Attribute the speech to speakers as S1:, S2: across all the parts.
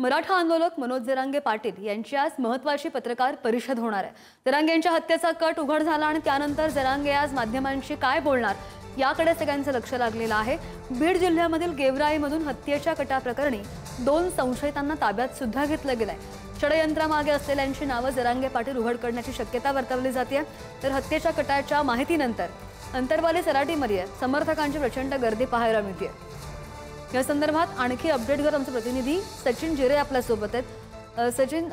S1: मराठा आंदोलक मनोज जरांगे पाटील यांची आज महत्त्वाची पत्रकार परिषद होणार आहे। जरांगे यांच्या हत्येचा कट उघड झाला आणि त्यानंतर जरांगे आज माध्यमांशी काय बोलणार याकडे सगळ्यांचं लक्ष लागलेलं आहे। बीड जिल्ह्यामधील गेवराईमधून हत्येच्या कटाप्रकरणी 2 संशयितांना ताब्यात सुद्धा घेतलं गेलंय। षडयंत्रामागे असलेल्यांची नावं जरांगे पाटील उघड करण्याची शक्यता वर्तवली जाते। तर हत्येच्या कटाच्या माहितीनंतर अंतरवाली सराटीमध्ये समर्थकांची प्रचंड गर्दी पाहायला मिळते। या संदर्भात आणखी अपडेट घेऊन आमचे प्रतिनिधी सचिन जिरे आपल्या सोबत आहेत। सचिन,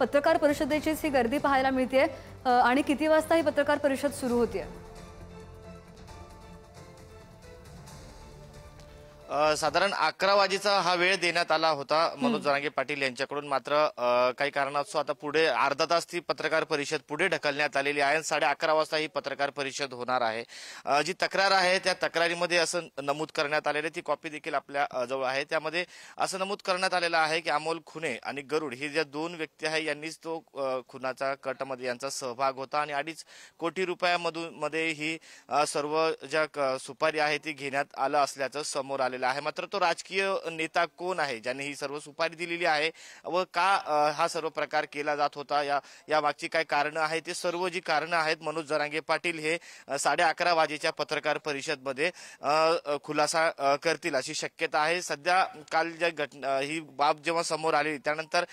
S1: पत्रकार परिषदेची ही गर्दी पाहायला मिळते आणि किती वाजता ही पत्रकार परिषद सुरू होते?
S2: साधारण 11 वाजेचा हा वेळ देण्यात आला होता मनोज जरांगे पाटील यांच्याकडून। मात्र काही कारणास्तव आता पुढे अर्धा तास ती पत्रकार परिषद पुढे ढकलण्यात आलेली आहे। 11:30 वाजता ही पत्रकार परिषद होणार आहे। जी तक्रार आहे त्या तक्रारीमध्ये असं नमूद करण्यात आलेले, ती कॉपी देखील आपल्या जवळ आहे। त्यामध्ये असं नमूद करण्यात आलेलं आहे की अमोल खुने आणि गरुड ही ज्या 2 व्यक्ती आहे यांनीच तो खुनाचा कटमध्ये यांचा सहभाग होता आणि 2.5 कोटी रुपयामध्ये ही सर्व ज्या सुपारी आहे ती घेण्यात आलं असल्याचं समोर आलं आहे। मात्र तो राजकीय नेता कोण आहे ज्याने ही सर्व सुपारी दिलेली आहे व का हा सर्व प्रकार केला जात होता, या मागची काय कारणं आहेत, ते सर्व जी कारणं आहेत मनोज जरांगे पाटील हे 11:30 वाजेच्या पत्रकार परिषदमध्ये खुलासा करतील अशी शक्यता आहे। सध्या काल ज्या घटना ही बाब जेव्हा समोर आली त्यानंतर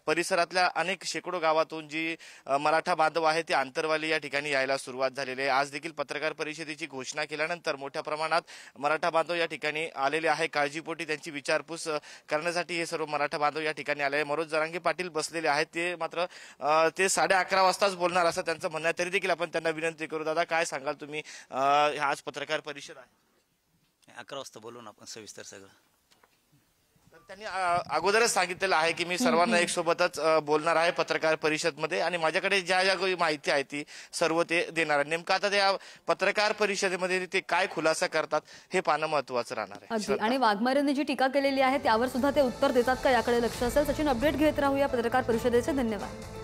S2: परिसरातल्या अनेक शेकडो गावातून जी मराठा बांधव आहे ते अंतरवाली या ठिकाणी यायला सुरुवात झालेली आहे। आज देखील पत्रकार परिषदेची घोषणा केल्यानंतर मोठ्या प्रमाणात मराठा बांधव या ठिकाणी आलेले आहे। काळजीपोटी त्यांची विचारपूस करण्यासाठी हे सर्व मराठा बांधव या ठिकाणी आले। मनोज जरांगे पाटील बसलेले आहेत, ते मात्र ते 11:30 वाजताच बोलणार असं त्यांचं म्हणणं आहे। तरी देखील आपण त्यांना विनंती करू, दादा काय सांगाल तुम्ही, आज पत्रकार परिषद आहे?
S3: 11 वाजता बोलून आपण सविस्तर सगळं।
S2: त्यांनी अगोदरच सांगितलेलं आहे की मी सर्वांना एक सोबतच बोलणार आहे पत्रकार परिषदमध्ये आणि माझ्याकडे ज्या ज्या माहिती आहे ती सर्व ते देणार आहे। नेमकं आता त्या पत्रकार परिषदेमध्ये ते काय खुलासा करतात हे पाहणं महत्त्वाचं राहणार आहे।
S1: आणि वाघमारेंनी जी टीका केलेली आहे त्यावर सुद्धा ते उत्तर देतात का याकडे लक्ष असेल। सचिन, अपडेट घेत राहूया पत्रकार परिषदेचे। धन्यवाद।